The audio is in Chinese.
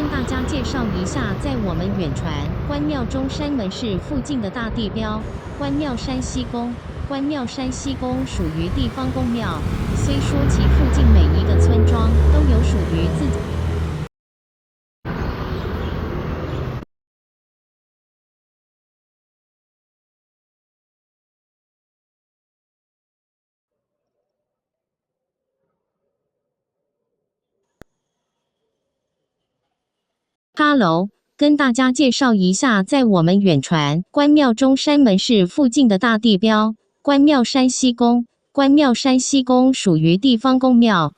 跟大家介绍一下，在我们远传关庙中山门市附近的大地标关庙山西宫。关庙山西宫属于地方公庙，虽说其附近每一个村庄都有属于自己。Hello，跟大家介绍一下，在我们远传关庙中山门市附近的大地标关庙山西宫。关庙山西宫属于地方公庙，